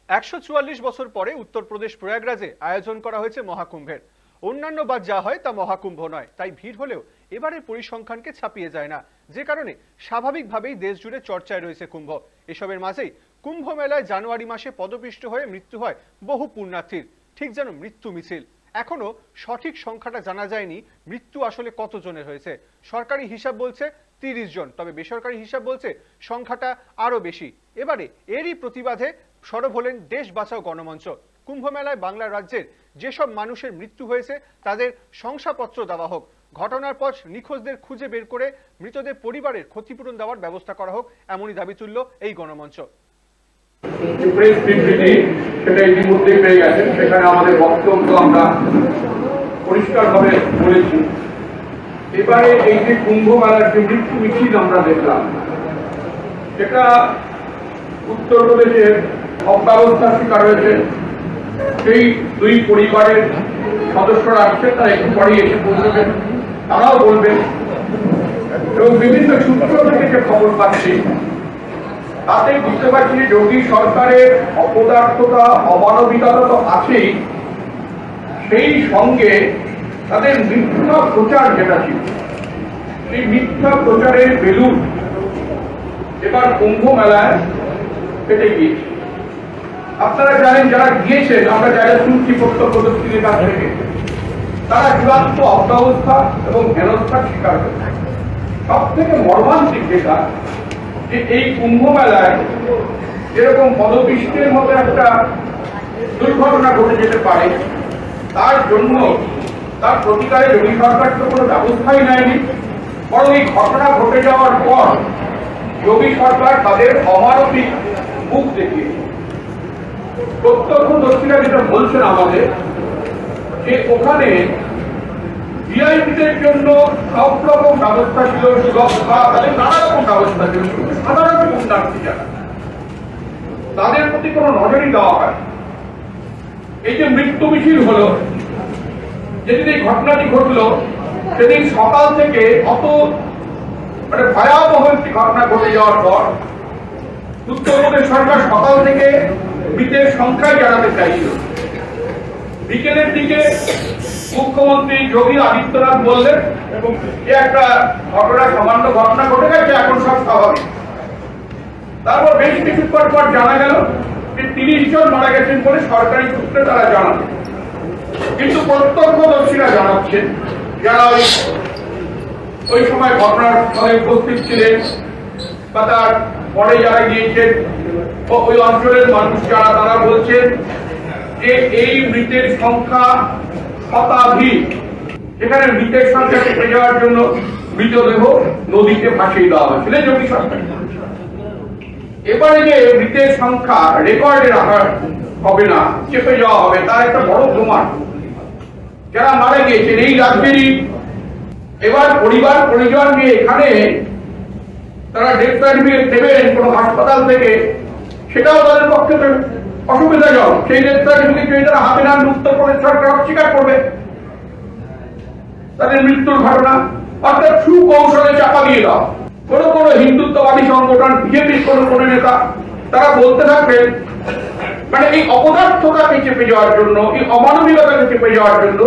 144 বছর পরে উত্তরপ্রদেশ প্রয়াগরাজে আয়োজন করা হয়েছে মহাকুম্ভের। অন্যান্য বার যা হয় তা মহাকুম্ভ নয়, তাই ভিড় হলেও এবারের পরিসংখ্যানকে ছাপিয়ে যায় না, যে কারণে স্বাভাবিকভাবেই দেশ জুড়ে চর্চায় রয়েছে কুম্ভ। এসবের মাঝেই কুম্ভ মেলায় জানুয়ারি মাসে পদপিষ্ট হয়ে মৃত্যু হয় বহু পুণ্যার্থীর, ঠিক যেন মৃত্যু মিছিল। এখনো সঠিক সংখ্যাটা জানা যায়নি মৃত্যু আসলে কতজনের হয়েছে। সরকারি হিসাব বলছে 30 জন, তবে বেসরকারি হিসাব বলছে সংখ্যাটা আরো বেশি। এবারে এরই প্রতিবাদে সরব হলেন দেশ বাঁচাও গণমঞ্চ। কুম্ভ মেলায় বাংলা রাজ্যের যেসব মানুষের মৃত্যু হয়েছে তাদের শংসাপত্র দেওয়া হোক, ঘটনার পর নিখোঁজদের খুঁজে বের করে মৃতদের পরিবারের ক্ষতিপূরণ দেওয়ার ব্যবস্থা করা হোক, এমনই দাবি তুলল এই গণমঞ্চ। সেটা ইতিমধ্যেই পেয়ে গেছেন, সেখানে আমাদের বক্তব্য আমরা পরিষ্কারভাবে বলেছি। এবারে এই যে কুম্ভ মেলার যে মৃত্যু মিছিল আমরা দেখলাম, সেটা উত্তরপ্রদেশের অব্যবস্থার শিকার হয়েছে সেই দুই পরিবারের সদস্যরা আসছে, তারা একটু পরে এসে বলবেন, তারাও বলবেন। এবং বিভিন্ন সূত্র থেকে যে খবর পাচ্ছি তাতে বুঝতে পারছি যোগী সরকারের অপদার্থতা, অমানবিকতা তো আছেই, সেই সঙ্গে তাদের মিথ্যা প্রচার যেটা ছিল, সেই মিথ্যা প্রচারের বেলুন এবার কুম্ভ মেলায় পেটে গিয়েছে। আপনারা জানেন, যারা গিয়েছেন, আমরা যারা শুনছি প্রত্যক্ষদর্শীদের কাছ থেকে, তারা চূড়ান্ত অব্যবস্থা এবং হেনস্থার শিকার হয়েছে। সব থেকে মর্মান্তিক যেটা, যে এই কুম্ভ মেলায় যেরকম পদপিষ্টের মতো একটা দুর্ঘটনা ঘটে যেতে পারে, তার জন্য তার প্রতিকারে যোগী সরকার তো কোনো ব্যবস্থাই নেয়নি, বরং এই ঘটনা ঘটে যাওয়ার পর যোগী সরকার তাদের অমানবিক মুখ দেখিয়েছে। প্রত্যক্ষদর্শীরা যেটা বলছেন আমাদের, যে ওখানে ভিআইপিদের জন্য সব রকম ব্যবস্থা ছিল, তাদের নানা রকম ব্যবস্থা ছিল, সাধারণ পুণ্যার্থী যারা, তাদের প্রতি কোনো নজরই দেওয়া হয়। এই যে মৃত্যু মিছিল হলো, যেদিন এই ঘটনাটি ঘটলো, সেদিন সকাল থেকে অত ভয়াবহ একটি ঘটনা ঘটে যাওয়ার পর উত্তরপ্রদেশ সরকার সকাল থেকে মৃতের সংখ্যাই জানাতে চাইছিল। বিকেলের দিকে মুখ্যমন্ত্রী যোগী আদিত্যনাথ বললেন যে একটা ঘটনা, সামান্য ঘটনা ঘটে গেছে, এখন সব স্বাভাবিক। তারপর বেশ কিছুক্ষণ পর জানা গেল যে 30 জন মারা গেছেন বলে সরকারি সূত্রে তারা জানান। কিন্তু প্রত্যক্ষদর্শীরা জানাচ্ছেন, যারা ওই সময় ঘটনার স্থলে উপস্থিত ছিলেন বা তার পরে যারা গিয়েছেন, ওই অঞ্চলের মানুষ যারা, তারা বলছেন যে এই মৃতের সংখ্যা শতাধিক। সেখানে মৃতের সংখ্যা চেপে যাওয়ার জন্য মৃতদেহ নদীতে ভাসিয়ে দেওয়া হয়েছিল যোগী সরকার। এবারে যে মৃতের সংখ্যা রেকর্ডে রাখা হবে না, চেপে যাওয়া হবে, তার একটা বড় প্রমাণ যারা মারা গিয়েছেন এই রাজ্যেরই। এবার পরিবার পরিজন নিয়ে এখানে তারা ডেথ সার্টিফিকেট দেবেন কোনো হাসপাতাল থেকে, সেটাও তাদের পক্ষে অসুবিধাজনক। সেই ডেথ সার্টিফিকেট যদি তারা হাতে নেন, উত্তরপ্রদেশ সরকার অস্বীকার করবে তাদের মৃত্যুর ঘটনা, অর্থাৎ সুকৌশলে চাপা দিয়ে দাও। কোন হিন্দুত্ববাদী সংগঠন, বিজেপির কোন নেতা, তারা বলতে থাকবেন, মানে এই অপদার্থতাকে চেপে যাওয়ার জন্য, এই অমানবিকতাকে চেপে যাওয়ার জন্য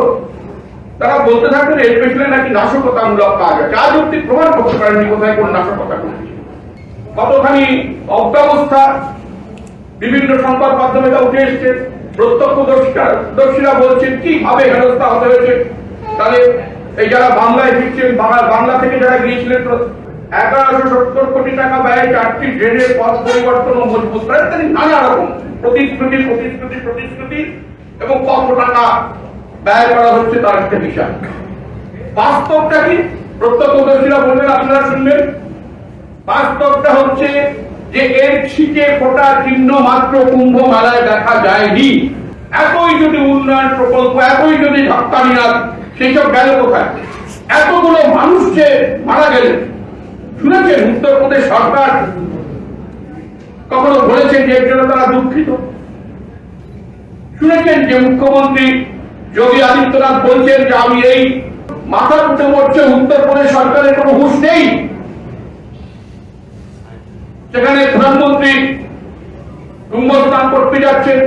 তারা বলতে থাকবেন এর পেছনে নাকি নাশকতামূলক কাজ আছে। আজ অব্দি প্রমাণ করতে পারেননি কোথায় কোন নাশকতা করেছে। কতখানি অব্যবস্থা বিভিন্ন সংবাদ মাধ্যমে তা উঠে এসছে। প্রত্যক্ষদর্শীরা বলছেন কিভাবে হেনস্থা হতে হয়েছে তাহলে। এই যারা বাংলায় ফিরছেন, বাংলা থেকে যারা গিয়েছিলেন, 1170 কোটি টাকা ব্যয় 4টি ড্রেনের পথ পরিবর্তন ও মজবুত করা, নানা রকম প্রতিশ্রুতি এবং কত টাকা ব্যয় করা হচ্ছে তার একটা হিসাব। বাস্তবটা কি প্রত্যক্ষদর্শীরা বলবেন, আপনারা শুনবেন। বাস্তবটা হচ্ছে যে এর ছিটে ফোটা চিহ্ন মাত্র কুম্ভ মেলায় দেখা যায়নি। এতই যদি উন্নয়ন প্রকল্প, এতই যদি ধাক্কানিয়াদ, সেই সব গেল কোথায়? এতগুলো মানুষ যে মারা গেলেন, শুনেছেন উত্তরপ্রদেশ সরকার কখনো বলেছেন যে এর জন্য তারা দুঃখিত? শুনেছেন যে মুখ্যমন্ত্রী যোগী আদিত্যনাথ বলছেন যে আমি এই মাথা উঠে পড়ছে, উত্তরপ্রদেশ সরকারের কোনো হুঁশ নেই? সেখানে প্রধানমন্ত্রী কুম্ভস্নান করতে যাচ্ছেন,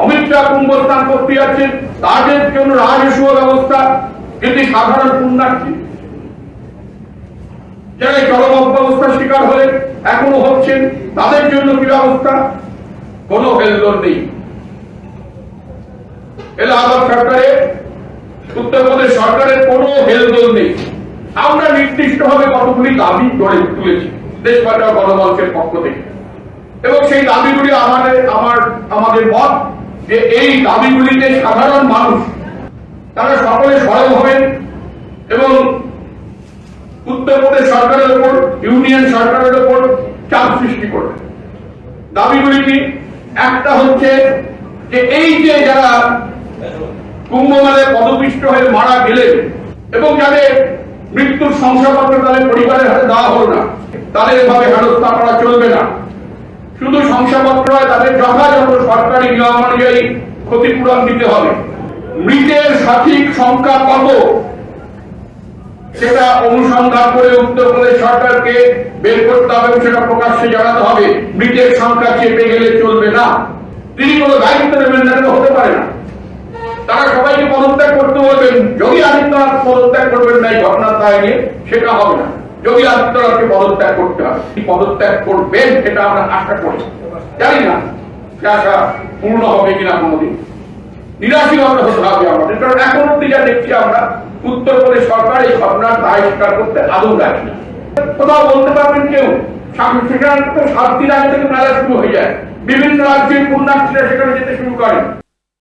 অমিত শাহ কুম্ভস্নান করতে যাচ্ছেন, তাদের জন্য রাজস্ব ব্যবস্থা, কিন্তু সাধারণ পুণ্যার্থী যারা চরম অব্যবস্থার শিকার হলেন, এখনো হচ্ছেন, তাদের জন্য কি ব্যবস্থা? কোনো হেলদোল নেই। এলাহাবাদ সরকারের, উত্তরপ্রদেশ সরকারের কোনো হেলদোল নেই। আমরা নির্দিষ্টভাবে কতগুলি দাবি গড়ে তুলেছি দেশ বাঁচাও গণমঞ্চের পক্ষ থেকে, এবং সেই দাবিগুলি আমাদের মত যে এই দাবিগুলিতে সাধারণ মানুষ তারা সকলে সরব হবেন এবং উত্তরপ্রদেশ সরকারের উপর, ইউনিয়ন সরকারের উপর চাপ সৃষ্টি করবে। দাবিগুলি কি? একটা হচ্ছে যে এই যে যারা কুম্ভ মেলায় পদপিষ্ট হয়ে মারা গেলেন এবং যাদের মৃত্যুর শংসাপত্র তাদের পরিবারের হাতে দেওয়া হলো না, তাদের এভাবে হেনস্থা করা চলবে না। শুধু শংসাপত্র নয়, তাদের যথাযথ সরকারি নিয়ম অনুযায়ী ক্ষতিপূরণ দিতে হবে। মৃতের সঠিক সংখ্যা কত সেটা অনুসন্ধান করে উত্তরপ্রদেশ সরকারকে বের করতে হবে, সেটা প্রকাশ্যে জানাতে হবে। মৃতের সংখ্যা চেপে গেলে চলবে না। তিনি কোনো দায়িত্ব নেবেন না, হতে পারে না। তারা সবাইকে পদত্যাগ করতে বলবেন, যোগী আদিত্যনাথ পদত্যাগ করবেন না এই ঘটনার দায় নিয়ে, সেটা হবে না। যোগী আদিত্যনাথকে পদত্যাগ করতে হবে। পদত্যাগ করবেন এটা আমরা আশা করি, জানি না সে আশা পূর্ণ হবে কিনা কোনোদিন। নিরাশী হতে হবে আমাদের, কারণ এখন অব্দি যা দেখছি আমরা, উত্তরপ্রদেশ সরকার এই ঘটনার দায় স্বীকার করতে আদৌ রাজি না। কোথাও বলতে পারবেন কেউ? সেখানে তো 7 দিন আগে থেকে মেলা শুরু হয়ে যায়, বিভিন্ন রাজ্যের পুণ্যার্থীরা সেখানে যেতে শুরু করেন।